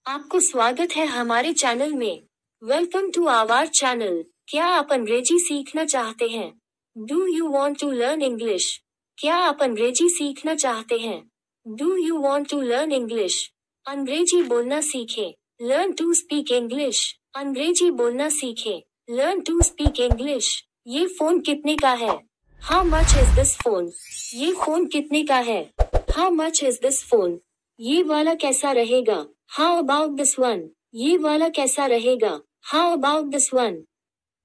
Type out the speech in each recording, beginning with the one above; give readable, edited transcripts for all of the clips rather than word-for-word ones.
आपको स्वागत है हमारे चैनल में। Welcome to our channel. क्या आप अंग्रेजी सीखना चाहते हैं? Do you want to learn English? क्या आप अंग्रेजी सीखना चाहते हैं? Do you want to learn English? अंग्रेजी बोलना सीखें। Learn to speak English. अंग्रेजी बोलना सीखें। Learn to speak English. ये फोन कितने का है? How much is this phone? ये फोन कितने का है? How much is this phone? ये वाला कैसा रहेगा? How about this one? ये वाला कैसा रहेगा? How about this one?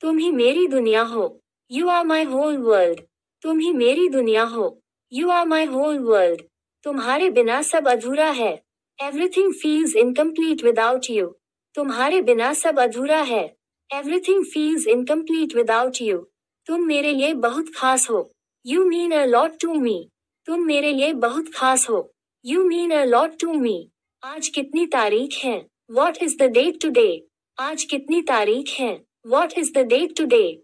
तुम ही मेरी दुनिया हो। You are my whole world. तुम ही मेरी दुनिया हो। You are my whole world. तुम्हारे बिना सब अधूरा है। Everything feels incomplete without you. तुम्हारे बिना सब अधूरा है। Everything feels incomplete without you. तुम मेरे लिए बहुत खास हो। You mean a lot to me. तुम मेरे लिए बहुत खास हो। You mean a lot to me. आज कितनी तारीख है? What is the date today? आज कितनी तारीख है? What is the date today?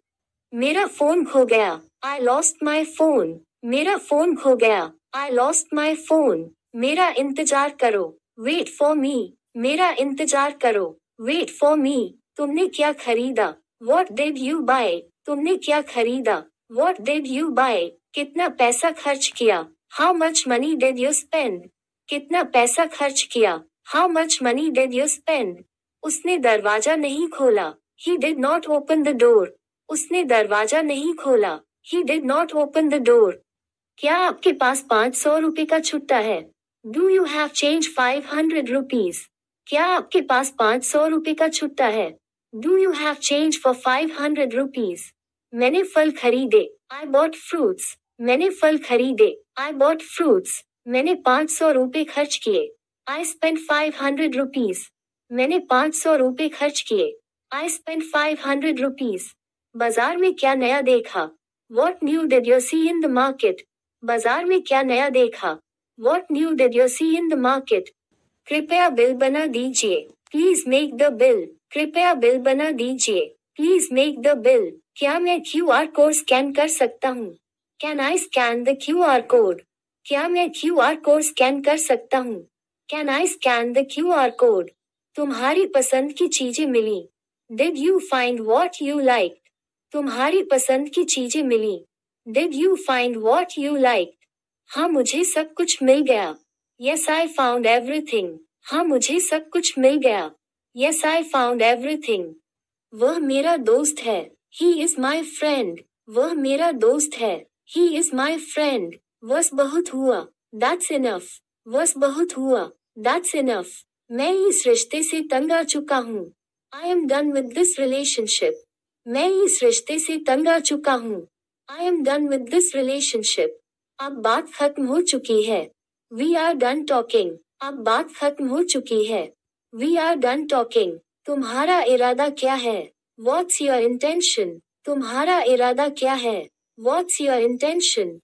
मेरा फोन खो गया। I lost my phone. मेरा फोन खो गया। I lost my phone. मेरा इंतजार करो। Wait for me. मेरा इंतजार करो। Wait for me. तुमने क्या खरीदा? What did you buy? तुमने क्या खरीदा? What did you buy? कितना पैसा खर्च किया? How much money did you spend? कितना पैसा खर्च किया? How much money did you spend? उसने दरवाजा नहीं खोला। He did not open the door. उसने दरवाजा नहीं खोला। He did not open the door. क्या आपके पास 500 रुपए का छुट्टा है? Do you have change 500 rupees? क्या आपके पास 500 रुपए का छुट्टा है? Do you have change for 500 rupees? मैंने फल खरीदे। I bought fruits. मैंने फल खरीदे। I bought fruits. मैंने 500 रुपए खर्च किए। I spent 500 rupees. मैंने 500 रुपए खर्च किए। I spent 500 rupees. बाजार में क्या नया देखा? What new did you see in the market? बाजार में क्या नया देखा? What new did you see in the market? कृपया बिल बना दीजिए। Please make the bill. कृपया बिल बना दीजिए। Please make the bill. क्या मैं QR कोड स्कैन कर सकता हूँ? Can I scan the QR code? क्या मैं QR कोड स्कैन कर सकता हूँ? Can I scan the QR code? तुम्हारी पसंद की चीजें मिली। Did you find what you liked? तुम्हारी पसंद की चीजें मिली। Did you find what you liked? हाँ मुझे सब कुछ मिल गया। Yes I found everything. हाँ मुझे सब कुछ मिल गया। Yes I found everything. वह मेरा दोस्त है। He is my friend. वह मेरा दोस्त है। He is my friend. बस बहुत हुआ। That's enough. बस बहुत हुआ। That's enough. मैं इस रिश्ते से तंग आ चुका हूँ। I am done with this relationship. मैं इस रिश्ते से तंग आ चुका हूँ। I am done with this relationship. अब बात खत्म हो चुकी है। We are done talking. अब बात खत्म हो चुकी है। We are done talking. तुम्हारा इरादा क्या है? What's your intention? तुम्हारा इरादा क्या है? What's your intention?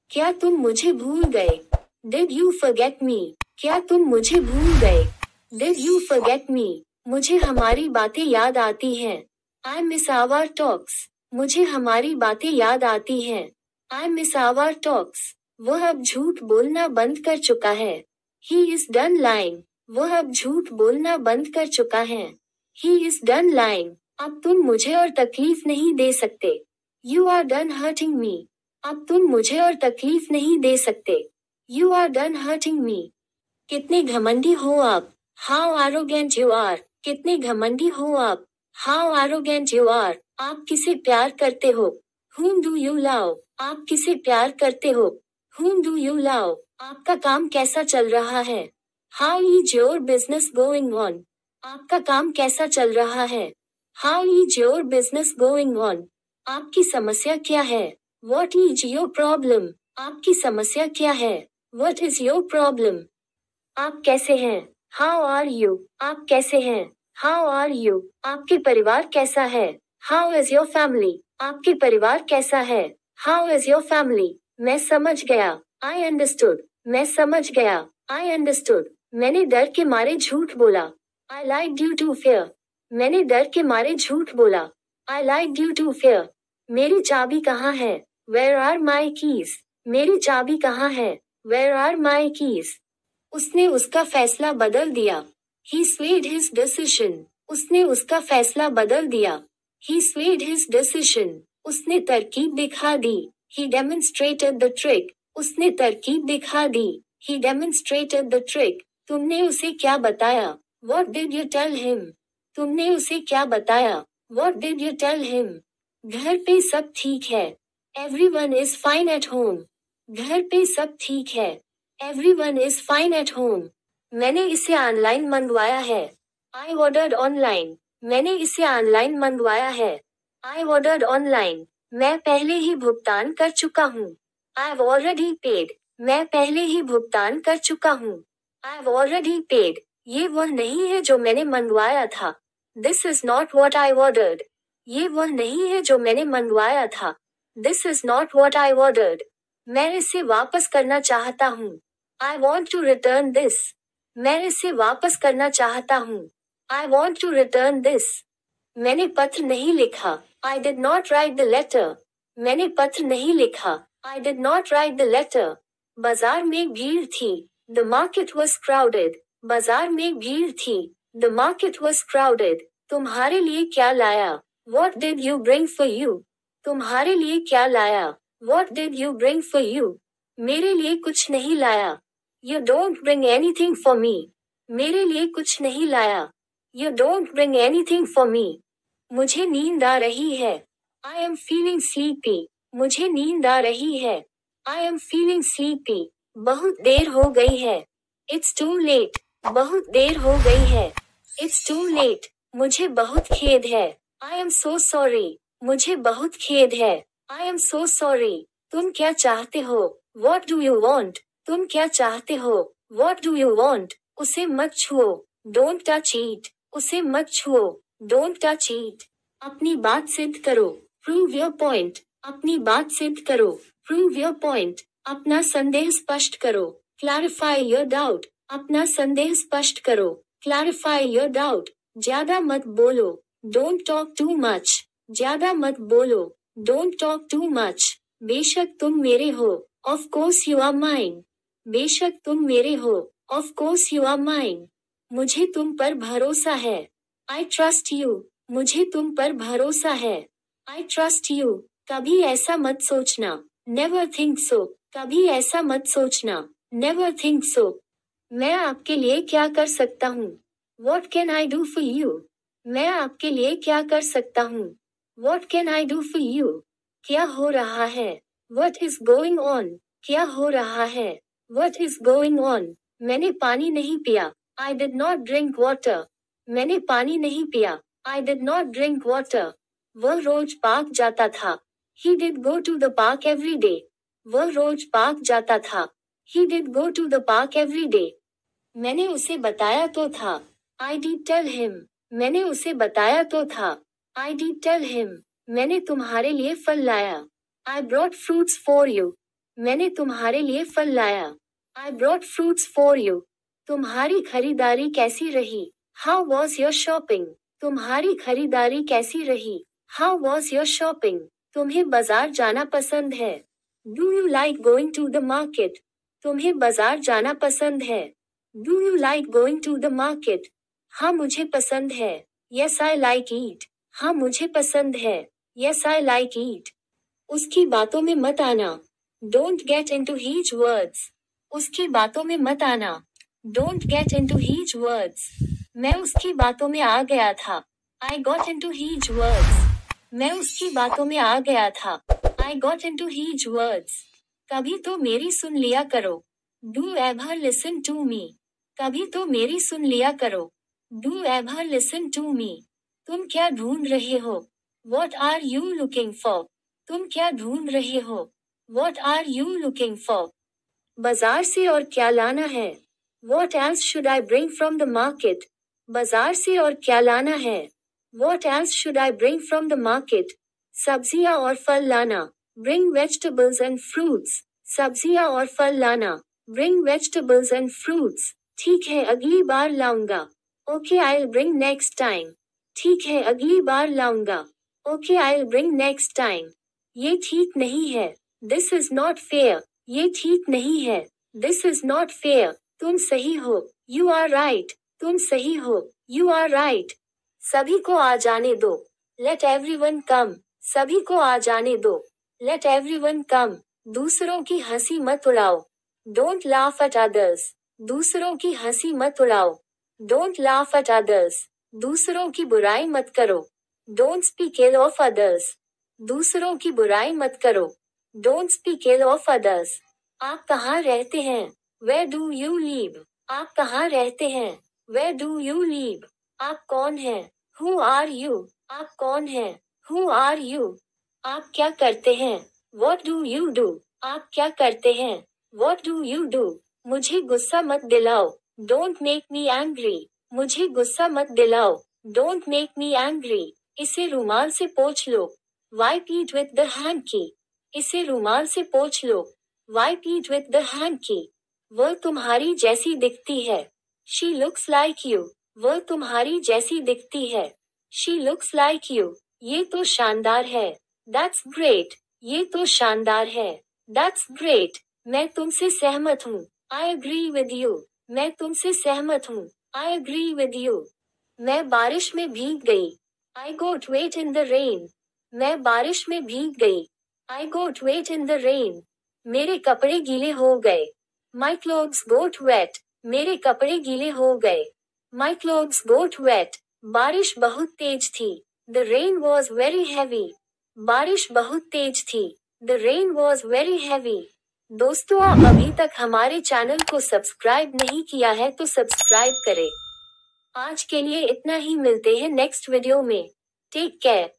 क्या तुम मुझे भूल गए? Did you forget me? क्या तुम मुझे भूल गए? Did you forget me? मुझे हमारी बातें याद आती हैं। I miss our talks. मुझे हमारी बातें याद आती हैं। I miss our talks. वह अब झूठ बोलना बंद कर चुका है। He is done lying. वह अब झूठ बोलना बंद कर चुका है। He is done lying. अब तुम मुझे और तकलीफ नहीं दे सकते। You are done hurting me. अब तुम मुझे और तकलीफ नहीं दे सकते। You are done hurting me. कितने घमंडी हो आप? How arrogant you are. कितने घमंडी हो आप? How arrogant you are. आप किसे प्यार करते हो? Whom do you love? आप किसे प्यार करते हो? Whom do you love? आपका काम कैसा चल रहा है? How is your business going on? आपका काम कैसा चल रहा है? How is your business going on? आपकी समस्या क्या है? What is your problem? आपकी समस्या क्या है? What is your problem? आप कैसे हैं? How are you? आप कैसे हैं? How are you? आपके परिवार कैसा है? How is your family? आपके परिवार कैसा है? How is your family? मैं समझ गया। I understood. मैं समझ गया। I understood. मैंने डर के मारे झूठ बोला। I lied due to fear. मैंने डर के मारे झूठ बोला। I lied due to fear. मेरी चाबी कहाँ है? Where are my keys? मेरी चाबी कहाँ है? Where are my keys? उसने उसका फैसला बदल दिया। He swayed his decision. उसने उसका फैसला बदल दिया. He swayed his decision. उसने तरकीब दिखा दी. He demonstrated the trick. उसने तरकीब दिखा दी. He demonstrated the trick. तुमने उसे क्या बताया? What did you tell him? तुमने उसे क्या बताया? What did you tell him? घर पे सब ठीक है. Everyone is fine at home. घर पे सब ठीक है. Everyone is fine at home. मैंने इसे ऑनलाइन मंगवाया है. I ordered online. मैंने इसे ऑनलाइन मंगवाया है. I ordered online. मैं पहले ही भुगतान कर चुका हूँ. I've already paid. मैं पहले ही भुगतान कर चुका हूँ. I've already paid. ये वह नहीं है जो मैंने मंगवाया था. This is not what I ordered. ये वह नहीं है जो मैंने मंगवाया था. This is not what I ordered. मैं इसे वापस करना चाहता हूँ. I want to return this. मैं इसे वापस करना चाहता हूँ. I want to return this. मैंने पत्र नहीं लिखा. I did not write the letter. मैंने पत्र नहीं लिखा. I did not write the letter. बाजार में भीड़ थी. The market was crowded. बाजार में भीड़ थी. The market was crowded. तुम्हारे लिए क्या लाया? What did you bring for you? तुम्हारे लिए क्या लाया? What did you bring for you? मेरे लिए कुछ नहीं लाया. You don't bring anything for me. मेरे लिए कुछ नहीं लाया. You don't bring anything for me. मुझे नींद आ रही है. I am feeling sleepy. मुझे नींद आ रही है. I am feeling sleepy. बहुत देर हो गई है. It's too late. बहुत देर हो गई है. It's too late. मुझे बहुत खेद है. I am so sorry. मुझे बहुत खेद है. I am so sorry. तुम क्या चाहते हो? What do you want? तुम क्या चाहते हो? What do you want? उसे मत छुओ. Don't touch it. उसे मत छुओ. Don't touch it. अपनी बात सिद्ध करो. Prove your point. अपनी बात सिद्ध करो. Prove your point. अपना संदेह स्पष्ट करो. Clarify your doubt. अपना संदेह स्पष्ट करो. Clarify your doubt. ज्यादा मत बोलो. Don't talk too much. ज्यादा मत बोलो. Don't talk too much. बेशक तुम मेरे हो. Of course you are mine. बेशक तुम मेरे हो. Of course you are mine. मुझे तुम पर भरोसा है. I trust you. मुझे तुम पर भरोसा है. I trust you. कभी ऐसा मत सोचना. Never think so. कभी ऐसा मत सोचना. Never think so. मैं आपके लिए क्या कर सकता हूँ? What can I do for you? मैं आपके लिए क्या कर सकता हूँ? What can I do for you? क्या हो रहा है? What is going on? क्या हो रहा है? What is going on? मैंने पानी नहीं पिया. I did not drink water. मैंने पानी नहीं पिया. I did not drink water. वह रोज पार्क जाता था. He did go to the park every day. वह रोज पार्क जाता था. He did go to the park every day. मैंने उसे बताया तो था. I did tell him. मैंने उसे बताया तो था. I did tell him. मैंने तुम्हारे लिए फल लाया. I brought fruits for you. मैंने तुम्हारे लिए फल लाया. I brought fruits for you. तुम्हारी खरीदारी कैसी रही? How was your shopping? तुम्हारी खरीदारी कैसी रही? How was your shopping? तुम्हें बाजार जाना पसंद है. Do you like going to the market? तुम्हें बाजार जाना पसंद है. Do you like going to the market? हाँ मुझे पसंद है. Yes I like it. हाँ मुझे पसंद है. Yes I like it. उसकी बातों में मत आना. Don't get into his words. उसकी बातों में मत आना. Don't get into his words. मैं उसकी बातों में आ गया था. I got into his words. मैं उसकी बातों में आ गया था. I got into his words. कभी तो मेरी सुन लिया करो. Do ever listen to me. कभी तो मेरी सुन लिया करो. Do ever listen to me. तुम क्या ढूंढ रहे हो? What are you looking for? तुम क्या ढूंढ रहे हो? What are you looking for? बाजार से और क्या लाना है? What else should I bring from the market? बाजार से और क्या लाना है? What else should I bring from the market? सब्जियां और फल लाना. Bring vegetables and fruits. सब्जियां और फल लाना. Bring vegetables and fruits. ठीक है अगली बार लाऊंगा. Okay I'll bring next time. ठीक है अगली बार लाऊंगा. Okay I'll bring next time. ये ठीक नहीं है. This is not fair. ये ठीक नहीं है. This is not fair. तुम सही हो. You are right. तुम सही हो, यू आर राइट। सभी को आ जाने दो, लेट एवरीवन कम। सभी को आ जाने दो, लेट एवरीवन कम। दूसरों की हंसी मत उड़ाओ, डोंट लाफ एट अदर्स। दूसरों की हंसी मत उड़ाओ, डोंट लाफ एट अदर्स। दूसरों की बुराई मत करो, don't speak ill of others. दूसरों की बुराई मत करो, don't speak ill of others. आप कहाँ रहते हैं? Where do you live? आप कहाँ रहते हैं? Where do you live? आप कौन हैं? Who are you? आप कौन हैं? Who are you? आप क्या करते हैं? What do you do? आप क्या करते हैं? What do you do? मुझे गुस्सा मत दिलाओ, डोंट मेक मी एंग्री। मुझे गुस्सा मत दिलाओ, डोंट मेक मी एंग्री। इसे रुमाल से पोंछ लो, wipe it with the hanky. इसे रुमाल से पोंछ लो, wipe it with the hanky. वह तुम्हारी जैसी दिखती है, शी लुक्स लाइक यू। वह तुम्हारी जैसी दिखती है, शी लुक्स लाइक यू। ये तो शानदार है, दैट्स ग्रेट। ये तो शानदार है, दैट्स ग्रेट। मैं तुमसे सहमत हूँ, आई एग्री विद यू। मैं तुमसे सहमत हूँ, आई एग्री विद यू। मैं बारिश में भीग गई, आई गोट वेट इन द रेन। मैं बारिश में भीग गई, आई गोट वेट इन द रेन। मेरे कपड़े गीले हो गए, माई क्लोथ्स गोट वेट। मेरे कपड़े गीले हो गए, माई क्लोथ्स गोट वेट। बारिश बहुत तेज थी, the rain was very heavy. बारिश बहुत तेज थी, the rain was very heavy. दोस्तों, आप अभी तक हमारे चैनल को सब्सक्राइब नहीं किया है तो सब्सक्राइब करें। आज के लिए इतना ही, मिलते हैं नेक्स्ट वीडियो में। Take care.